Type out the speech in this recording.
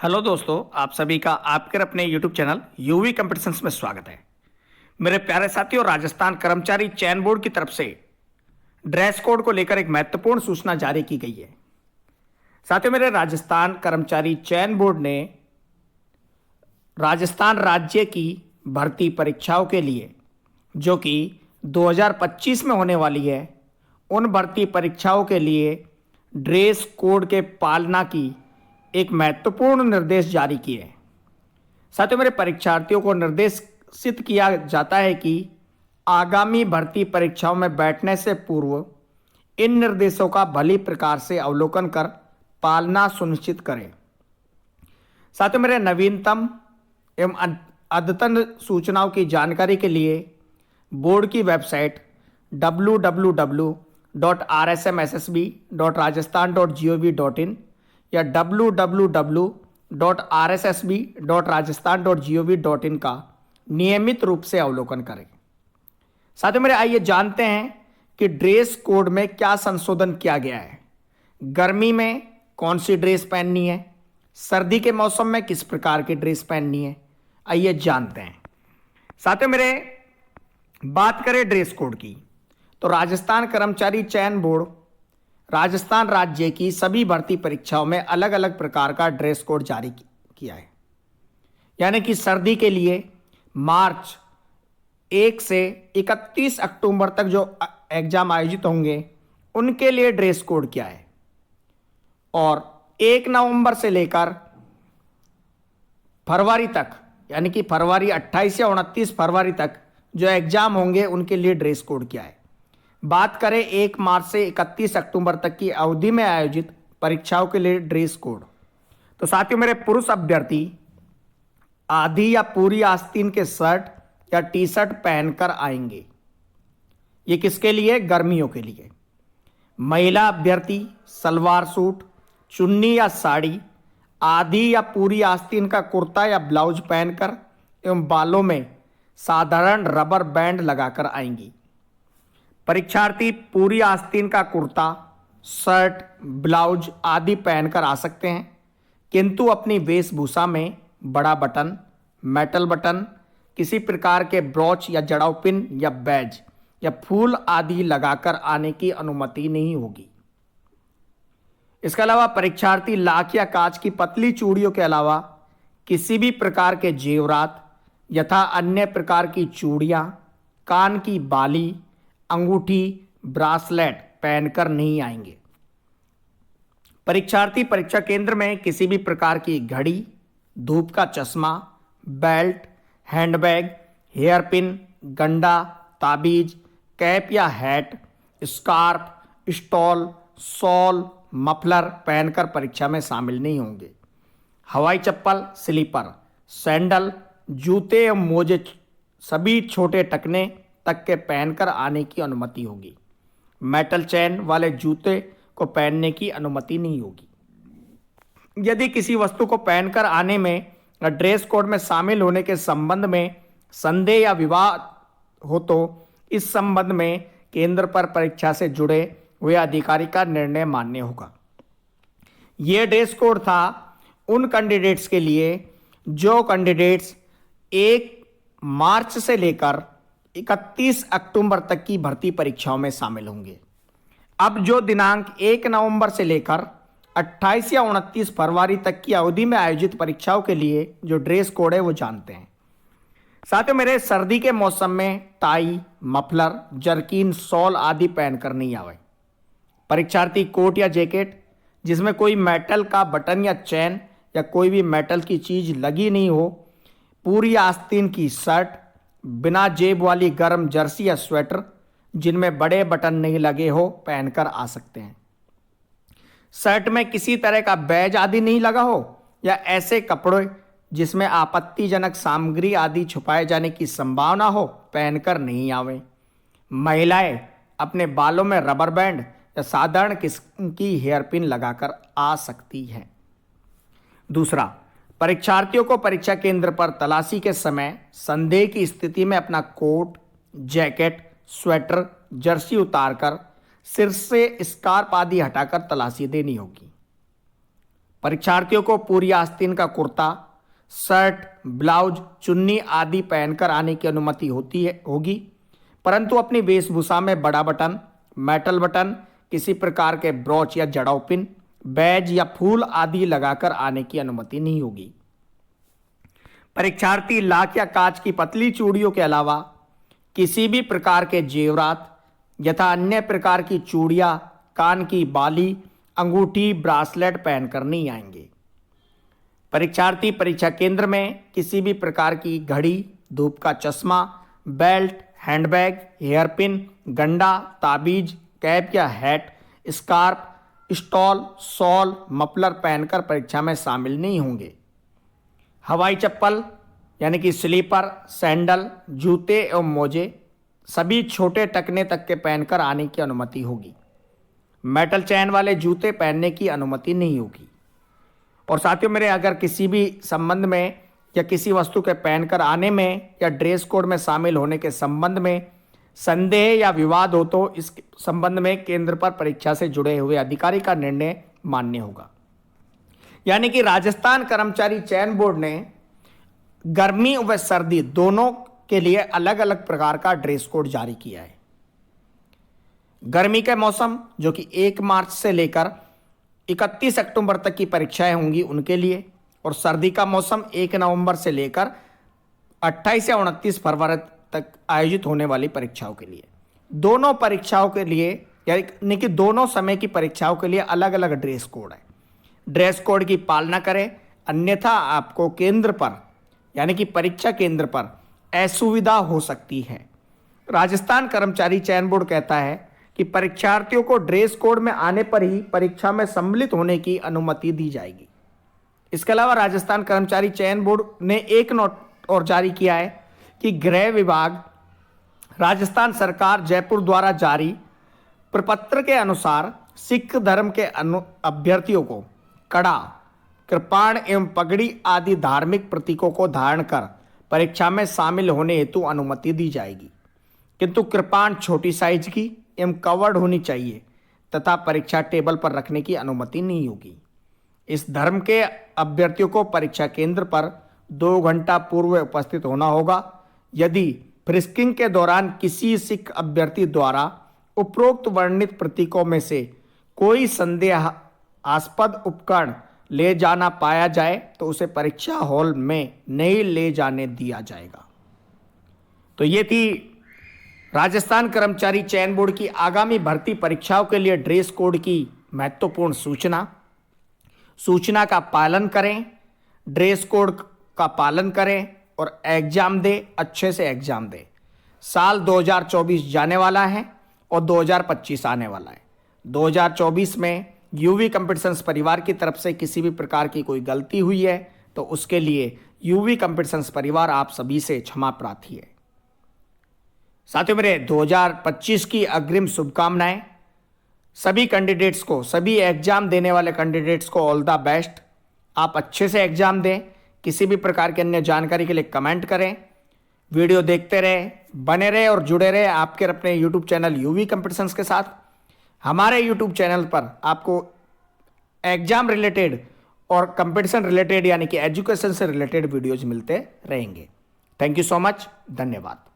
Hello दोस्तों, आप सभी का आपके अपने YouTube चैनल यूवी कंपटीशंस में स्वागत है। मेरे प्यारे साथियों, राजस्थान कर्मचारी चयन बोर्ड की तरफ से ड्रेस कोड को लेकर एक महत्वपूर्ण सूचना जारी की गई है। साथियों, मेरे राजस्थान कर्मचारी चयन बोर्ड ने राजस्थान राज्य की भर्ती परीक्षाओं के लिए, जो कि 2025 में होने वाली है, उन भर्ती परीक्षाओं के लिए ड्रेस कोड के पालना की एक महत्वपूर्ण निर्देश जारी किए हैं। साथियों, मेरे परीक्षार्थियों को निर्देशित किया जाता है कि आगामी भर्ती परीक्षाओं में बैठने से पूर्व इन निर्देशों का भली प्रकार से अवलोकन कर पालना सुनिश्चित करें। साथियों, मेरे नवीनतम एवं अद्यतन सूचनाओं की जानकारी के लिए बोर्ड की वेबसाइट www.rsmssb.rajasthan.gov.in या www.rssb.rajasthan.gov.in का नियमित रूप से अवलोकन करें। साथियों मेरे, आइए जानते हैं कि ड्रेस कोड में क्या संशोधन किया गया है। गर्मी में कौन सी ड्रेस पहननी है, सर्दी के मौसम में किस प्रकार की ड्रेस पहननी है, आइए जानते हैं। साथियों मेरे, बात करें ड्रेस कोड की, तो राजस्थान कर्मचारी चयन बोर्ड राजस्थान राज्य की सभी भर्ती परीक्षाओं में अलग अलग प्रकार का ड्रेस कोड जारी किया है। यानी कि सर्दी के लिए मार्च 1 से 31 अक्टूबर तक जो एग्जाम आयोजित होंगे उनके लिए ड्रेस कोड क्या है, और 1 नवंबर से लेकर फरवरी तक, यानी कि फरवरी 28 या 29 फरवरी तक जो एग्जाम होंगे उनके लिए ड्रेस कोड क्या है। बात करें 1 मार्च से 31 अक्टूबर तक की अवधि में आयोजित परीक्षाओं के लिए ड्रेस कोड, तो साथियों मेरे पुरुष अभ्यर्थी आधी या पूरी आस्तीन के शर्ट या टी शर्ट पहनकर आएंगे। ये किसके लिए? गर्मियों के लिए। महिला अभ्यर्थी सलवार सूट, चुन्नी या साड़ी, आधी या पूरी आस्तीन का कुर्ता या ब्लाउज पहनकर एवं बालों में साधारण रबर बैंड लगाकर आएंगी। परीक्षार्थी पूरी आस्तीन का कुर्ता, शर्ट, ब्लाउज आदि पहनकर आ सकते हैं, किंतु अपनी वेशभूषा में बड़ा बटन, मेटल बटन, किसी प्रकार के ब्रॉच या जड़ाऊ पिन या बैज या फूल आदि लगाकर आने की अनुमति नहीं होगी। इसके अलावा परीक्षार्थी लाख या कांच की पतली चूड़ियों के अलावा किसी भी प्रकार के जेवरात यथा अन्य प्रकार की चूड़ियां, कान की बाली, अंगूठी, ब्रासलेट पहनकर नहीं आएंगे। परीक्षार्थी परीक्षा केंद्र में किसी भी प्रकार की घड़ी, धूप का चश्मा, बेल्ट, हैंडबैग, हेयर पिन, गंडा, ताबीज, कैप या hat, scarf, stall, shawl, muffler पहनकर परीक्षा में शामिल नहीं होंगे। हवाई चप्पल, स्लीपर, सैंडल, जूते एवं मोजे सभी छोटे टकने तक के पहनकर आने की अनुमति होगी। मेटल चेन वाले जूते को पहनने की अनुमति नहीं होगी। यदि किसी वस्तु को पहनकर आने में या ड्रेस कोड में शामिल होने के संबंध में संदेह या विवाद हो तो इस संबंध में केंद्र पर परीक्षा से जुड़े हुए अधिकारी का निर्णय मान्य होगा। यह ड्रेस कोड था उन कैंडिडेट्स के लिए जो कैंडिडेट्स 1 मार्च से लेकर 31 अक्टूबर तक की भर्ती परीक्षाओं में शामिल होंगे। अब जो दिनांक 1 नवंबर से लेकर 28 या 29 फरवरी तक की अवधि में आयोजित परीक्षाओं के लिए जो ड्रेस कोड है वो जानते हैं। साथियों मेरे, सर्दी के मौसम में टाई, मफलर, जर्किन, शॉल आदि पहनकर नहीं आवे। परीक्षार्थी कोट या जैकेट जिसमें कोई मेटल का बटन या चैन या कोई भी मेटल की चीज लगी नहीं हो, पूरी आस्तीन की शर्ट, बिना जेब वाली गर्म जर्सी या स्वेटर जिनमें बड़े बटन नहीं लगे हो पहनकर आ सकते हैं। शर्ट में किसी तरह का बैज आदि नहीं लगा हो या ऐसे कपड़े जिसमें आपत्तिजनक सामग्री आदि छुपाए जाने की संभावना हो पहनकर नहीं आवे। महिलाएं अपने बालों में रबर बैंड या साधारण किस्म की हेयर पिन लगाकर आ सकती हैं। दूसरा, परीक्षार्थियों को परीक्षा केंद्र पर तलाशी के समय संदेह की स्थिति में अपना कोट, जैकेट, स्वेटर, जर्सी उतारकर सिर से स्कार्फ आदि हटाकर तलाशी देनी होगी। परीक्षार्थियों को पूरी आस्तीन का कुर्ता, शर्ट, ब्लाउज, चुन्नी आदि पहनकर आने की अनुमति होगी, परंतु अपनी वेशभूषा में बड़ा बटन, मेटल बटन, किसी प्रकार के ब्रॉच या जड़ाऊ पिन, बैज या फूल आदि लगाकर आने की अनुमति नहीं होगी। परीक्षार्थी लाख या कांच की पतली चूड़ियों के अलावा किसी भी प्रकार के जेवरात यथा अन्य प्रकार की चूड़ियां, कान की बाली, अंगूठी, ब्रासलेट पहनकर नहीं आएंगे। परीक्षार्थी परीक्षा केंद्र में किसी भी प्रकार की घड़ी, धूप का चश्मा, बेल्ट, हैंडबैग, हेयर पिन, गंडा, ताबीज, कैप या hat, scarf, stall, shawl, muffler पहनकर परीक्षा में शामिल नहीं होंगे। हवाई चप्पल यानी कि स्लीपर, सैंडल, जूते एवं मोजे सभी छोटे टकने तक के पहनकर आने की अनुमति होगी। मेटल चैन वाले जूते पहनने की अनुमति नहीं होगी। और साथियों मेरे, अगर किसी भी संबंध में या किसी वस्तु के पहनकर आने में या ड्रेस कोड में शामिल होने के संबंध में संदेह या विवाद हो तो इस संबंध में केंद्र पर परीक्षा से जुड़े हुए अधिकारी का निर्णय मान्य होगा। यानी कि राजस्थान कर्मचारी चयन बोर्ड ने गर्मी व सर्दी दोनों के लिए अलग अलग प्रकार का ड्रेस कोड जारी किया है। गर्मी के मौसम जो कि 1 मार्च से लेकर 31 अक्टूबर तक की परीक्षाएं होंगी उनके लिए, और सर्दी का मौसम 1 नवंबर से लेकर 28 या 29 फरवरी तक आयोजित होने वाली परीक्षाओं के लिए। दोनों परीक्षाओं के लिए यानी कि दोनों समय की परीक्षाओं के लिए अलग अलग ड्रेस कोड है। ड्रेस कोड की पालना करें, अन्यथा आपको केंद्र पर यानी कि परीक्षा केंद्र पर असुविधा हो सकती है। राजस्थान कर्मचारी चयन बोर्ड कहता है कि परीक्षार्थियों को ड्रेस कोड में आने पर ही परीक्षा में सम्मिलित होने की अनुमति दी जाएगी। इसके अलावा राजस्थान कर्मचारी चयन बोर्ड ने एक नोट और जारी किया है कि गृह विभाग राजस्थान सरकार जयपुर द्वारा जारी प्रपत्र के अनुसार सिख धर्म के अभ्यर्थियों को कड़ा, कृपाण एवं पगड़ी आदि धार्मिक प्रतीकों को धारण कर परीक्षा में शामिल होने हेतु अनुमति दी जाएगी, किंतु कृपाण छोटी साइज की एवं कवर्ड होनी चाहिए तथा परीक्षा टेबल पर रखने की अनुमति नहीं होगी। इस धर्म के अभ्यर्थियों को परीक्षा केंद्र पर 2 घंटा पूर्व उपस्थित होना होगा। यदि फ्रिस्किंग के दौरान किसी सिख अभ्यर्थी द्वारा उपरोक्त वर्णित प्रतीकों में से कोई संदेहास्पद उपकरण ले जाना पाया जाए तो उसे परीक्षा हॉल में नहीं ले जाने दिया जाएगा। तो ये थी राजस्थान कर्मचारी चयन बोर्ड की आगामी भर्ती परीक्षाओं के लिए ड्रेस कोड की महत्वपूर्ण सूचना का पालन करें, ड्रेस कोड का पालन करें और एग्जाम दें, अच्छे से एग्जाम दें। साल 2024 जाने वाला है और 2025 आने वाला है। 2024 में यूवी कंपटीशंस परिवार की तरफ से किसी भी प्रकार की कोई गलती हुई है तो उसके लिए यूवी कंपटीशंस परिवार आप सभी से क्षमा प्रार्थी है। साथियों मेरे, 2025 की अग्रिम शुभकामनाएं सभी कैंडिडेट्स को, सभी एग्जाम देने वाले कैंडिडेट्स को ऑल द बेस्ट। आप अच्छे से एग्जाम दें। किसी भी प्रकार की अन्य जानकारी के लिए कमेंट करें। वीडियो देखते रहे, बने रहे और जुड़े रहे आपके अपने यूट्यूब चैनल यूवी कंपटीशंस के साथ। हमारे यूट्यूब चैनल पर आपको एग्जाम रिलेटेड और कंपटीशन रिलेटेड यानी कि एजुकेशन से रिलेटेड वीडियोज मिलते रहेंगे। Thank you so much. धन्यवाद।